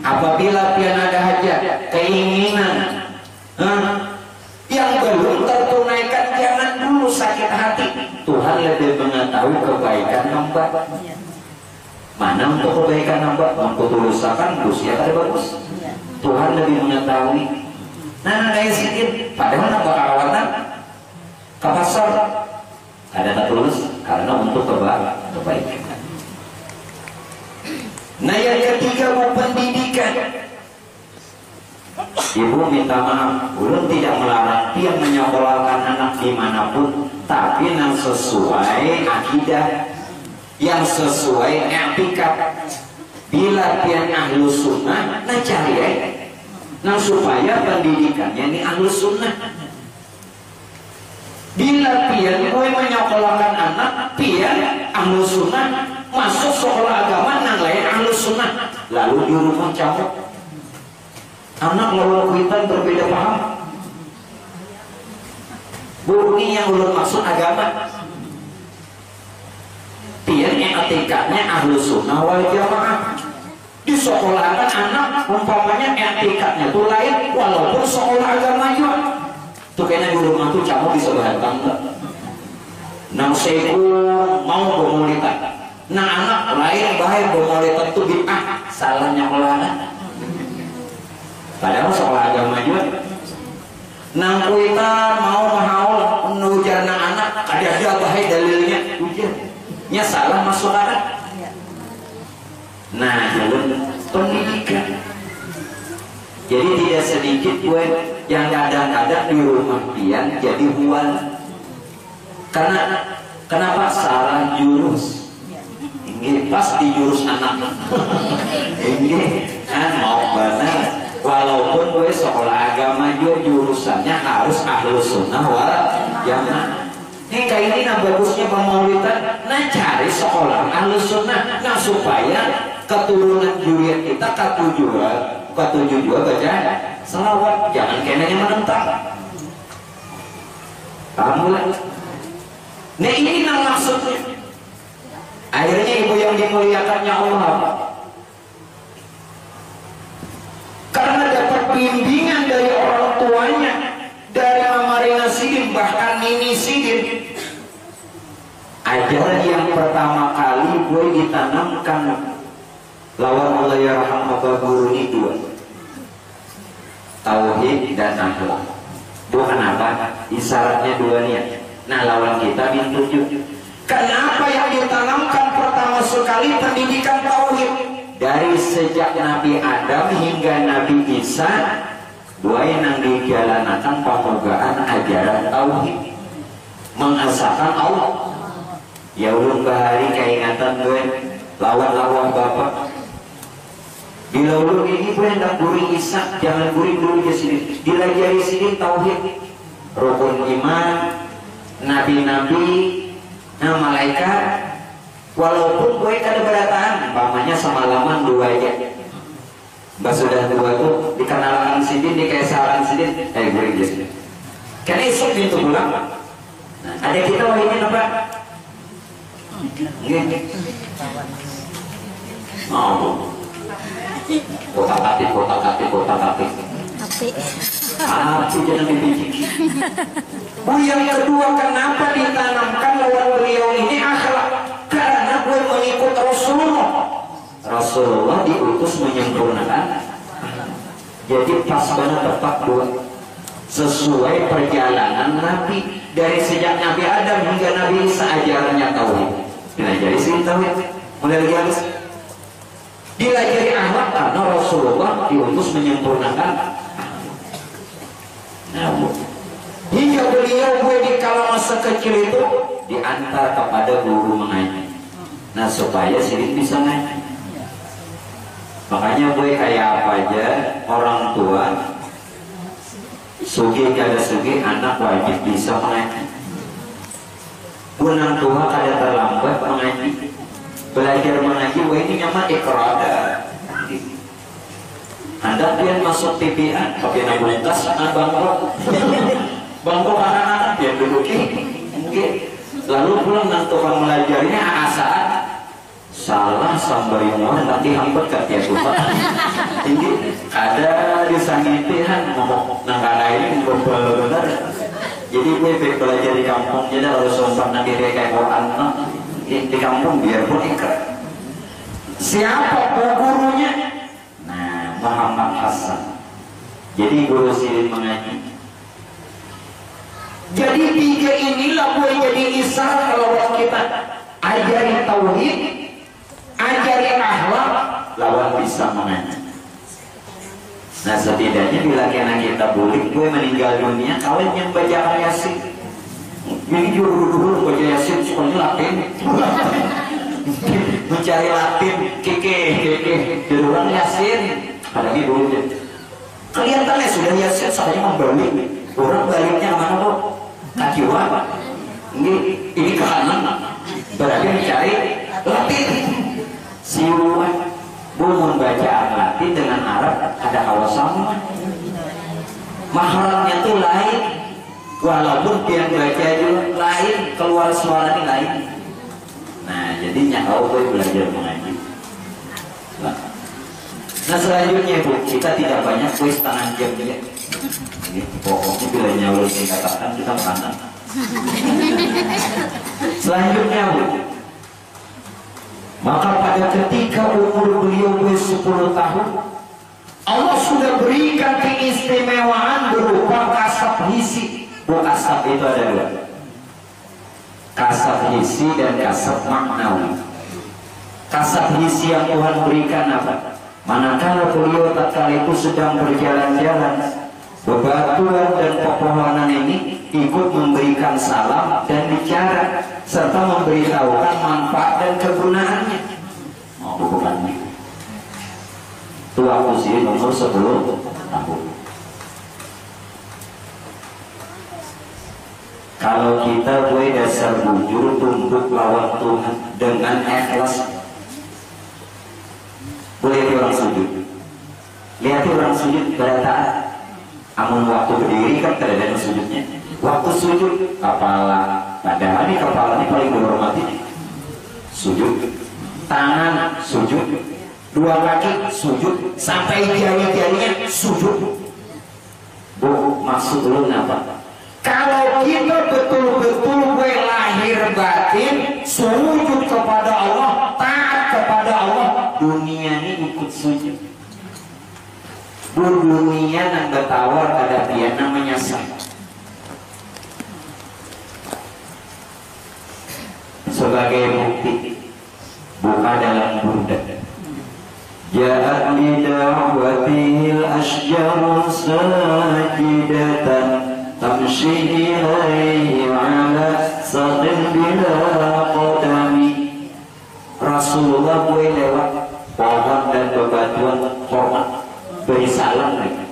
Apabila pian ada hajat, keinginan yang belum tertunaikan, jangan dulu sakit hati. Tuhan lebih mengetahui kebaikan hamba. Mana untuk kebaikan hamba, untuk tulusakan usia kada bagus. Tuhan lebih mengetahui. Nah, kayak sedikit, padahal nambah kawanan ke pasar ada tak tulus karena untuk kebaikan. Nah, yang ketiga, pendidikan. Ibu minta maaf, ulun tidak melarang dia menyekolahkan anak dimanapun, tapi yang sesuai akidah, yang sesuai etika. Bila pian ahlus sunnah, nah cari nah supaya pendidikannya ini ahlus sunnah. Bila pian gue menyekolahkan anak pian ahlus sunnah, masuk sekolah agama nang lain ahlus sunnah, lalu di rumah camuk anak lawan kuitan berbeda paham. Ini yang ulun maksud agama. Pian etikanya ahlus sunnah wal jamaah. Di sekolahan anak umpamanya etikanya itu lain walaupun sekolah agama juga. Tuh kayaknya di rumah tuh kamu bisa berhentang enggak? Nang seku mau bermulitan. Nah anak lain bahaya bermulitan tuh bid'ah, salahnya kelana. Padahal sekolah agama juga. Nang kuitan mau mahaul nujar nang anak kada bahaya dalilnya ujian. Nya salah masuk anak. Nah, jalur pendidikan. Jadi tidak sedikit gue yang kadang-kadang di rumah pian jadi huan. Karena kenapa salah jurus? Ini pas di jurus anak. Ini kan mau benar. Walaupun gue sekolah agama juga jurusannya harus ahlus sunnah wal jamaah. Ini kayak ini nah bagusnya pemaulidan. Nah cari sekolah ahlus sunnah. Nah supaya keturunan juriat kita ketujuh juga baca selawat, jangan kenanya menentang. Paham mulai? Nah ini nang maksudnya. Akhirnya ibu yang dimuliakannya Allah, karena dapat bimbingan dari orang tuanya, dari Mamarina Sidin bahkan Nini Sidin. Ajaran yang pertama kali gue ditanamkan lawan Allah ya rahmat guru ini dua, tauhid dan akhlak. Bukan apa isyaratnya dua niat. Nah lawan kita bin 7. Kenapa yang ditanamkan pertama sekali pendidikan tauhid? Dari sejak Nabi Adam hingga Nabi Isa, dua yang dijalankan pemogaan ajaran tauhid, mengesahkan Allah. Ya ulun bahari keingatan gue lawan bapak. Bila ulun ini gue hendak guring Isa, jangan guring dulu ke sini. Dilajari sini tauhid, rukun iman, nabi-nabi, nah malaikat. Walaupun gue kada berdataan, umpamanya semalaman 2 aja. Mbak sudah 2 tuh dikenalkan sidin, dikesaran sidin, guring ke sini. Karena esok pintu pulang. Nah, ada kita wahidin apa? Oh. Kotak-katik. Jangan dipicik. Yang kedua, kenapa ditanamkan lawan beliau ini akhlak? Karena gue mengikut Rasulullah. Rasulullah diutus menyempurnakan. Jadi pas banget tepat buat sesuai perjalanan Nabi dari sejak Nabi Adam hingga Nabi Isa ajarannya tauhid. Dilajari sini tauhid, mulai lagi habis. Dilajari akhlak karena Rasulullah diutus menyempurnakan. Nah, hingga beliau gue di kala masa kecil itu diantar kepada guru mengaji. Nah supaya sini bisa ngaji. Makanya gue kayak apa aja orang tua sugi kada sugi anak wajib bisa mengaji. Orang tua kada terlambat mengaji. Belajar mengaji, wah ini nyaman ikrada. Anda pian masuk TPA, tapi nak lintas bangkrut anak-anak dia duduk mungkin. Lalu pulang nang tukang belajarnya saat salah sampai mau nanti hampir ke tiap rumah. Ini ada disangitihan ngomong nangkara ini bener. Jadi gue belajar di kampung jadi harus sopan nanti kayak Quran di kampung biar pun ikhlas. Siapa gurunya? Nah, Muhammad Hasan. Jadi guru silin mengaji. Jadi tiga inilah gue jadi isyarat kalau kita ajari tauhid, ajari akhlak, lawan bisa mengaji. Nah setidaknya bila kena kita boleh gue meninggal dunia kalian yang baca Yasin. Jadi dulu baca Yasin sekolahnya Latin. Mencari Latin keke di orang Yasin. Apalagi dulu kelihatannya sudah Yasin saya membalik. Orang baliknya mana tuh? Kaki apa? Ini ke kanan. Berarti mencari Latin. Siuan. Bumun bacaan Latin dengan Arab ada hawa sama. Mahalnya tuh lain. Walaupun dia baca juga lain, keluar suaranya lain. Nah, jadinya kau boleh belajar mengaji. Nah selanjutnya Bu, kita tidak banyak kuis tangan jam ya. Pokoknya bila nyawa dikatakan kita kanan. Selanjutnya Bu, maka pada ketika umur beliau 10 tahun, Allah sudah berikan keistimewaan berupa kasab hisi. Bu, kasab itu ada dua, kasab hisi dan kasab maknawi. Kasab hisi yang Tuhan berikan apa? Manakala beliau tatkala itu sedang berjalan-jalan, bebatuan dan pepohonan ini ikut memberikan salam dan bicara serta memberitahukan manfaat dan kegunaannya. Oh, bukan ini. Itu waktu sih umur 10 tahun. Kalau kita boleh dasar bujur tunduk lawan Tuhan dengan ikhlas. Boleh orang sujud. Lihat orang sujud berataat. Amun waktu berdiri kan tidak ada sujudnya. Waktu sujud kepala, padahal ini kepala ini paling dihormati. Sujud, tangan sujud, dua kaki sujud, sampai jari-jarinya sujud. Bu, maksud lu apa? Kalau kita betul-betul gue lahir batin sujud kepada Allah, taat kepada Allah, dunia ini ikut sujud. Dunia yang bertawar ada dia namanya saya. Sebagai bukti buka dalam Burda. Ja'at bida'watil asjaru sajidatan tamshi ilaihi ala sadin bila qadami. Rasulullah gue lewat pohon dan bebatuan hormat beri salam mereka.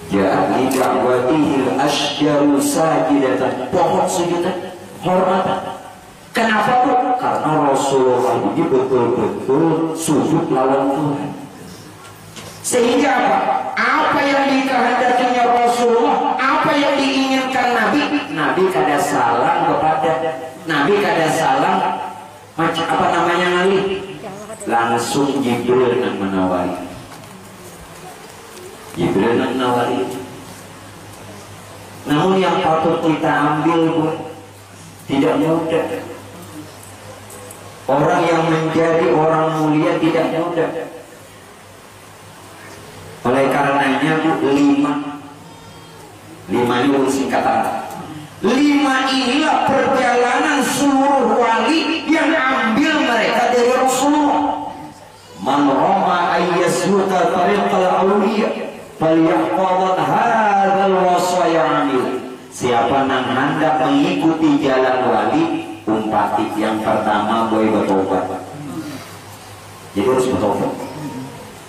Ja'at bida'watil asjaru sajidatan, pohon sujudan hormatan. Kenapa Bu? Karena Rasulullah ini betul-betul sujud lawan Tuhan. Sehingga apa? Apa yang dikehendakinya Rasulullah, apa yang diinginkan Nabi, Nabi kada salam kepada Nabi kada salam macam apa namanya ngali, langsung Jibril yang menawari. Jibril yang menawari. Namun yang patut kita ambil Bu, tidak mudah. Orang yang menjadi orang mulia tidak mudah. Oleh karenanya lima ini singkatan. 5 inilah perjalanan seluruh wali yang ambil mereka dari Rasulullah. Man rama ayyasluka tariqal awliya falyahfadhan hadzal wasaya anil. Siapa yang hendak mengikuti jalan wali, umpati yang pertama boy bertobat. Jadi harus bertobat.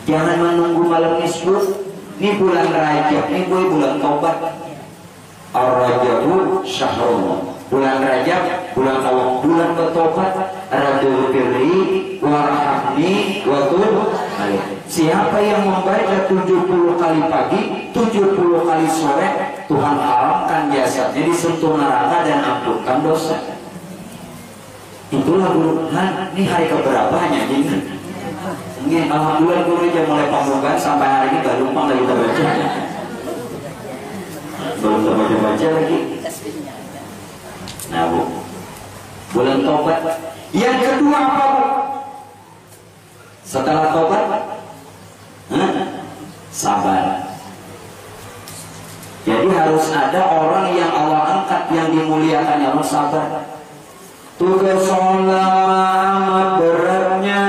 Jangan menunggu malam nisbur. Ini bulan Rajab, ini boy bulan tobat. Ar-Rajabu syahrullah. Bulan Rajab, bulan Allah, bulan bertobat. Radul birri warahmi wa tub. Siapa yang membaca 70 kali pagi, 70 kali sore, Tuhan haramkan jasadnya disentuh neraka dan ampunkan dosa. Itulah burhan. Ini hari keberapa hanya ini? Ini alhamdulillah guru aja mulai pembukaan sampai hari ini gak lupa lagi terbaca. Belum terbaca lagi. Nah Bu, bulan tobat. Yang kedua apa Bu? Setelah tobat, sabar. Jadi harus ada orang yang Allah angkat, yang dimuliakan, yang sabar. Tugas sholat amat beratnya,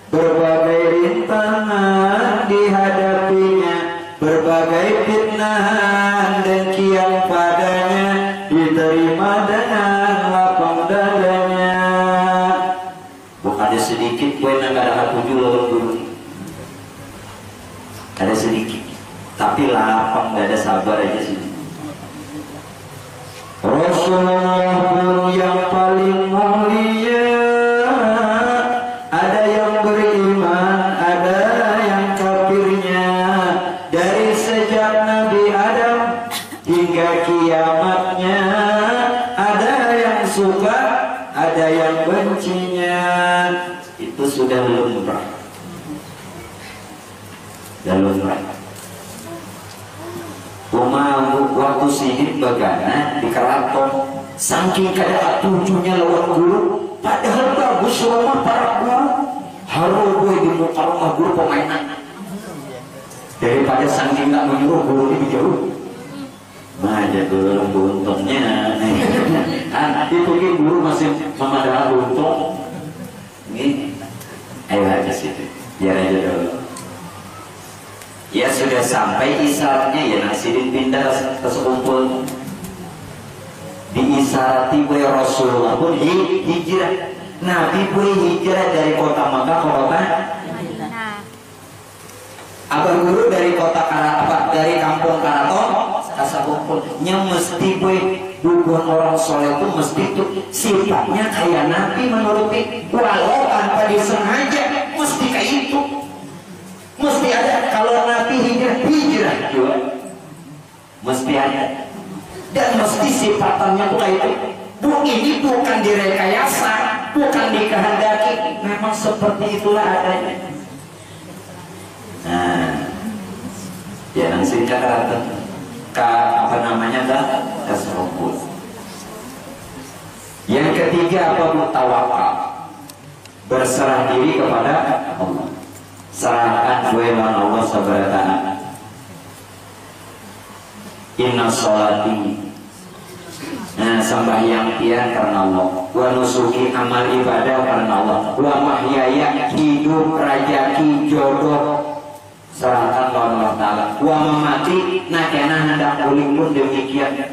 berbagai rintangan dihadapinya, berbagai fitnahan dan kian padanya, diterima dengan lapang dadanya. Bukan ada sedikit gue nggak ada 7 lawan dulu. Ada sedikit, tapi lapang, nggak ada sabar aja sih. Rasulullah pun yang paling mulia, ada yang beriman, ada yang kafirnya. Dari sejak Nabi Adam hingga kiamatnya, ada yang suka, ada yang bencinya. Itu sudah lumrah. Dan lumrah. Waktu sidik bagana di keraton, saking kada tujuhnya lawan guru, padahal bagus rumah para guru, haru gue di muka rumah guru pemainan. Daripada saking nggak menyuruh guru ini jauh, aja dulu buntungnya. Itu mungkin guru masih memadai buntung. Ini, ayo aja situ, biar aja dulu. Ya sudah sampai isyaratnya, ya Nasidin pindah ke sekumpul. Diisarati oleh Rasulullah pun hijrah. Nabi pun hijrah dari kota Makkah ke kota Abang Guru dari kota Karaton, dari kampung Karaton ke sekumpul. Nya mesti bukan orang soleh itu mesti itu sifatnya kayak Nabi menuruti, walau tanpa disengaja mesti kayak itu. Mesti ada. Kalau Nabi hijrah juga mesti ada, dan mesti sifatannya tuh kayak itu. Ini bukan direkayasa, bukan dikehendaki, memang seperti itulah adanya. Nah, jangan singkat apa namanya tasawuf. Yang ketiga apa? Tawakal, berserah diri kepada Allah. Serahkan gue lawan Allah subhanahu wa ta'ala. Inna sholati, nah sembahyang tiang karena Allah, wa nusuki amal ibadah karena Allah, wa mahyaya hidup rajaki jodoh serahkan lawan Allah ta'ala, wa memati nakena hendak pulih pun demikian.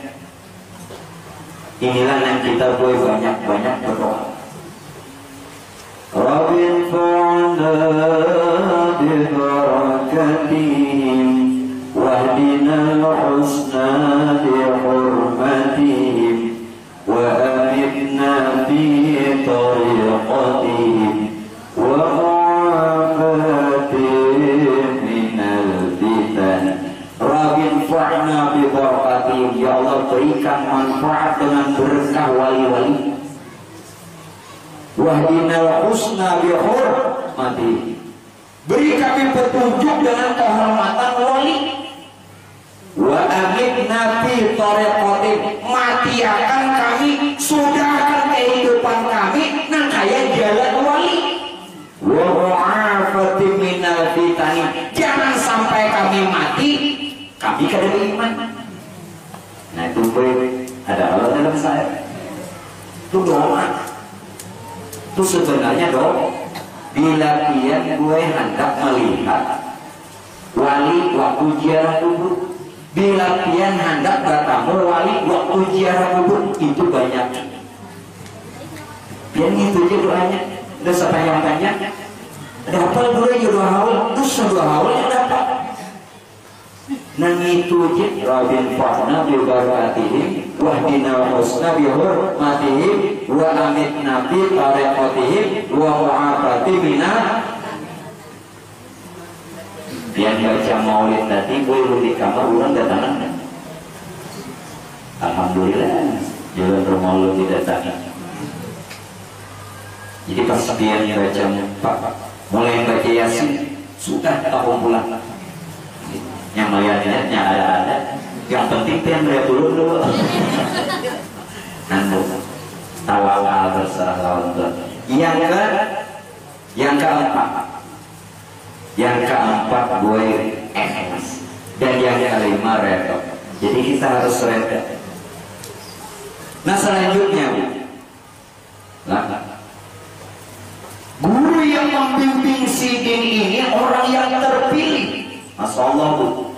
Inilah yang kita gue banyak-banyak berdoa. Rabbin fa'na bibarakatihim wahdina al-husna bihurmatihim wa amitna bi tariqatihim wa mu'afatihim minal fitan. Rabbin fa'na bibarakatihim, ya Allah berikan manfaat dengan berkah wali-wali. Wahdinal husna bihurmati, beri kami petunjuk dengan kehormatan wali. Wa amitna fi tariqatin, matiakan kami, sudahkan kehidupan kami nang kaya jalan wali. Wa mu'afati minal fitani, jangan sampai kami mati kami kada beriman. Nah itu ada Allah dalam saya. Itu doa. Itu sebenarnya dong, bila dia gue hendak melihat wali waktu ziarah kubur, bila dia hendak bertemu wali waktu ziarah kubur, itu banyak. Biar itu aja doanya, udah sepanjang-panjang. Dapat dulu aja 2 haul, terus 2 haul yang dapat. Nang itu aja, Rabbin fa'na bi barakatihim wahdina husna bi hurmatihim wa amitna bi tariqatihim wa mu'afati minal. Biar baca maulid tadi gue di kamar ulang datangan. Alhamdulillah jalan rumah lu didatangi. Jadi pas dia baca mulai baca Yasin, sudah tahun pulang. Yang melihatnya ada, yang penting dia melihat dulu. Nanduk, tawakal berserah lawan Tuhan. Yang keempat gue ikhlas, dan yang kelima redha. Jadi kita harus redha. Nah selanjutnya, guru yang membimbing sidin ini orang yang terpilih. Masya Allah Bu.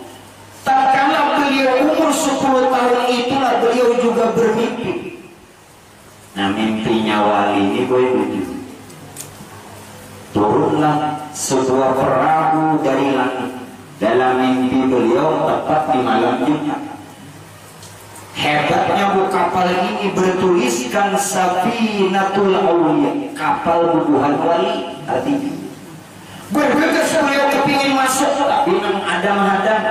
Tatkala beliau umur 10 tahun itulah beliau juga bermimpi. Nah mimpinya wali ini gue begitu. Turunlah sebuah perahu dari langit. Dalam mimpi beliau tepat di malam Jumat. Hebatnya Bu, kapal ini bertuliskan Safinatul Aulia, kapal bubuhan wali. Artinya bergegas beliau kepingin masuk, tapi ada menghadang.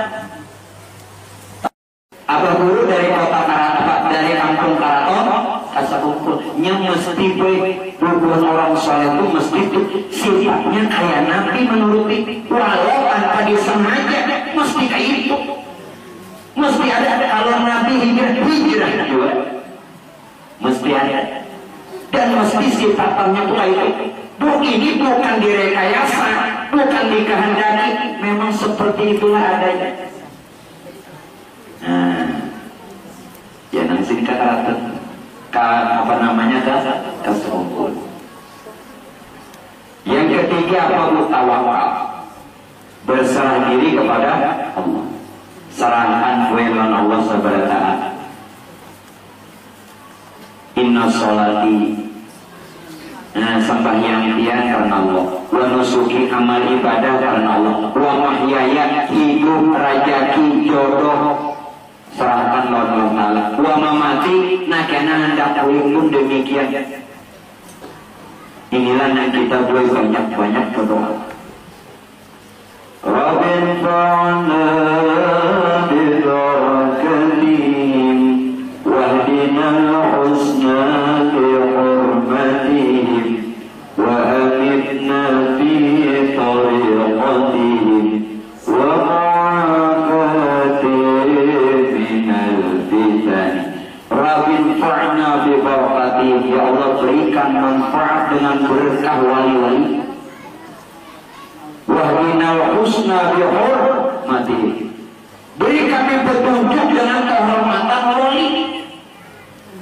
Abah Guru dari kota Karaton, dari kampung Karaton, asa kumpul. Yang mesti bubuhan orang soleh itu mesti sifatnya kayak Nabi menuruti, walau tanpa disengaja, mesti kayak itu. Mesti ada kalau Nabi hijrah juga, mesti ada. Dan mesti sifatnya itu kayak itu. Ini bukan direkayasa, bukan dikehendaki, memang seperti itulah adanya. Nah, ya nanti dikatakan kesungguh. Yang ketiga apa? Tawakal, berserah diri kepada Allah, serahkan kepada Allah Subhanahu wa ta'ala. Inna sholati, sembahyang dia karena Allah, wa nusuki amal ibadah karena Allah, wa mahyaya hidup rajaki jodoh serahkan Allah Ta'ala, wa mamati nakena hendak pun demikian. Inilah yang kita boleh banyak-banyak berdoa. Rabbin fa'na bidarakalim wahdinal husna bihurmatihim wa amitna fi tariqatihim wa ma'afatihim minal fitani. Rabbin fa'na bibarakatihim, ya Allah berikan manfaat dengan berkah wali-wali. Wahdinal husna bihurmatihim, beri kami petunjuk dengan kehormatan wali.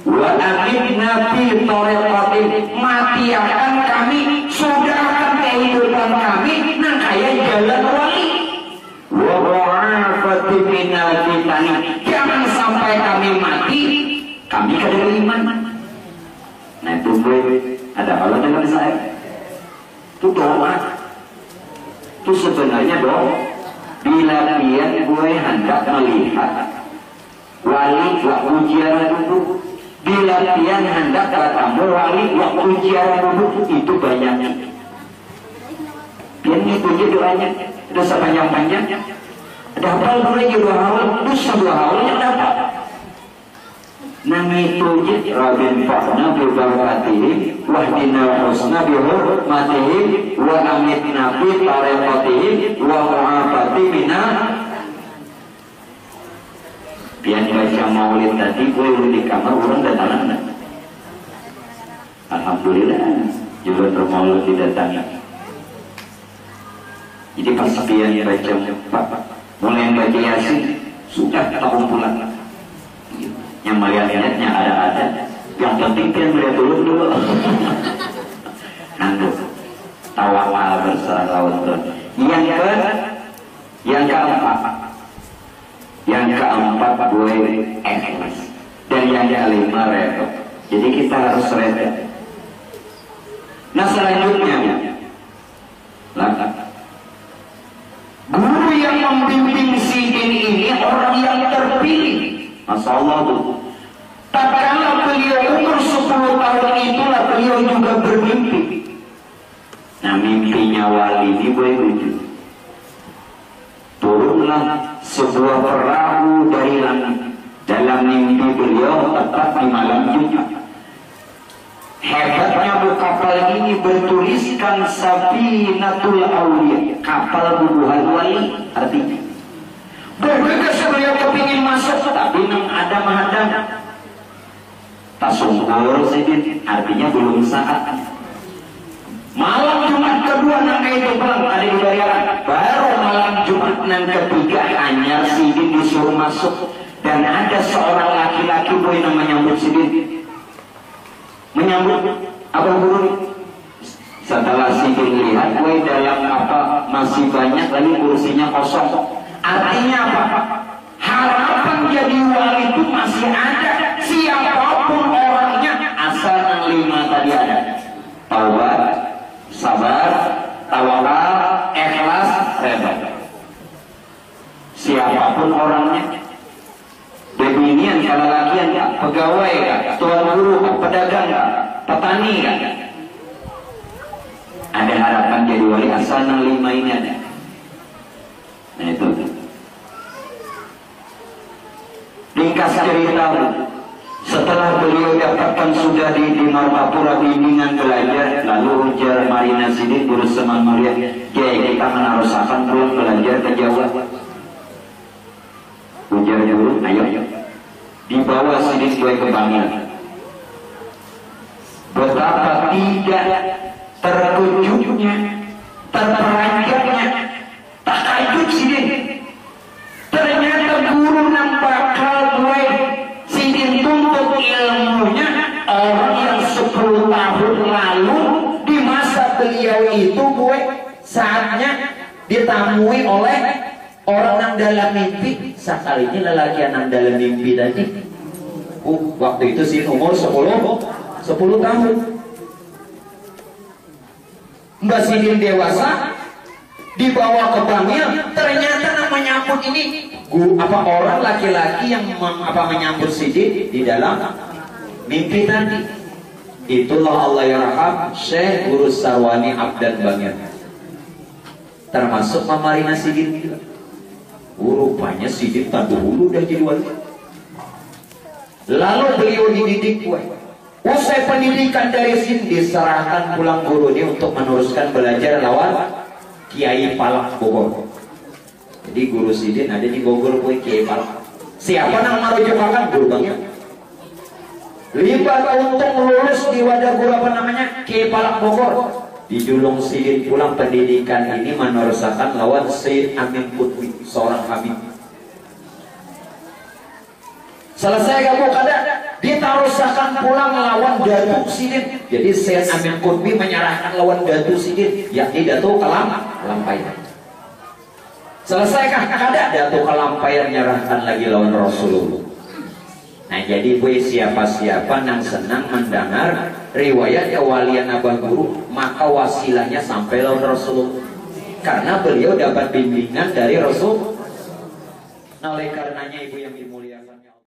Wa amitna fi tariqatihim, mati akan kami, sudahkan kehidupan kami nang kaya jalan wali. Wa wa'afati minal fitani, jangan sampai kami mati kami kada iman. Nah itu gue ada Allah dengan saya. Itu doa. Itu sebenarnya doa. Bila dia gue hendak melihat wali wa ujian dulu. Bila dia hendak bertemu wali wa ujian dulu, itu banyak. Biar dipuji doanya. Ada sepanjang-panjangnya. Ada hafal boleh dua hal, bisa dua hal yang dapat. Nami tuji Rabbin fa'na bibarakatihim wahdina husna bihurmatihim wa amitna fi tariqatihim wa mu'afati minna. Biar baca maulid tadi gue di kamar orang datang. Alhamdulillah juga termaulid didatangi. Jadi pas dia baca mulai baca Yasin, sudah tahun pulang. Yang melihat-lihatnya ada, yang penting dia melihat dulu. Nanduk, tawakal berserah lawan Tuhan. Yang keempat gue ikhlas, dan yang kelima redha. Jadi kita harus redha. Nah selanjutnya, guru yang membimbing sidin ini orang yang terpilih. Masya Allah tuh. Tatkala beliau umur 10 tahun itulah beliau juga bermimpi. Nah mimpinya wali ini begitu. Turunlah sebuah perahu dari langit. Dalam mimpi beliau tepat di malam Jumat. Hebatnya bu kapal ini bertuliskan Safinatul Aulia, kapal bubuhan wali. Artinya bergegas beliau kepingin masuk, tapi nang ada mahadam tak sungkur sidin, artinya belum saat. Malam Jumat kedua nang itu pulang ada di bayaran, baru malam Jumat nang ketiga hanya sidin disuruh masuk, dan ada seorang laki-laki boy namanya menyambut sidin. Menyambut apa guru? Setelah sidin lihat boy dalam apa masih banyak lagi kursinya kosong. Artinya apa? Harapan jadi wali itu masih ada, siapapun orangnya, asal yang 5 tadi ada: taubat, sabar, tawakal, ikhlas, redha. Siapapun orangnya, bebinian kalau lakian ya, pegawai ya, tuan guru, pedagang ya, petani ya, ada harapan jadi wali asal yang 5 ini ada. Nah itu ringkas cerita, setelah beliau dapatkan sudah di Martapura bimbingan belajar, lalu ujar Marina Sidin guru Seman Mulia, kiai kita menarusakan belum belajar ke Jawa. Ujar guru, ayo dibawa Sidin gue ke Bangil. Betapa tidak terkejutnya, terperanjatnya, takjub Sidin. Ternyata guru yang bakal gue Sidin tuntut ilmunya orang yang 10 tahun lalu di masa beliau itu gue saatnya ditamui oleh orang yang dalam mimpi. Sekalinya lelaki yang dalam mimpi tadi waktu itu sih umur 10 tahun. Mbak Sidin dewasa dibawa ke Bangil, ternyata yang menyambut ini orang laki-laki yang menyambut Sidin di dalam mimpi tadi. Itulah Allah yarham Syekh Guru Sarwani Abdan Bangil, termasuk Marina Sidin juga. Rupanya Sidin tak dulu udah jadi wali. Lalu beliau dididik usai pendidikan dari Sidin diserahkan pulang guru ini untuk meneruskan belajar lawan Kiai Palak Bogor. Jadi guru Sidin ada di Bogor Kiai Palak. Siapa yang merujukan guru Bangil? 5 untung lulus di wadah guru apa namanya Kiai Palak Bogor. Dijulung Sidin pulang pendidikan ini meneruskan lawan Syed Amin Putri, seorang habib. Selesai kamu kada ditarusakan pulang lawan Datuk Sidin. Jadi Syed Amin Putri menyerahkan lawan Datuk Sidin, yakni Datuk Kalampaian. Selesaikah kada Datuk Kalampaian menyerahkan lagi lawan Rasulullah. Nah jadi siapa-siapa yang senang mendengar riwayat kewalian Abah Guru, maka wasilahnya sampai lawan Rasulullah, karena beliau dapat bimbingan dari Rasul. Nah oleh karenanya ibu yang dimuliakan,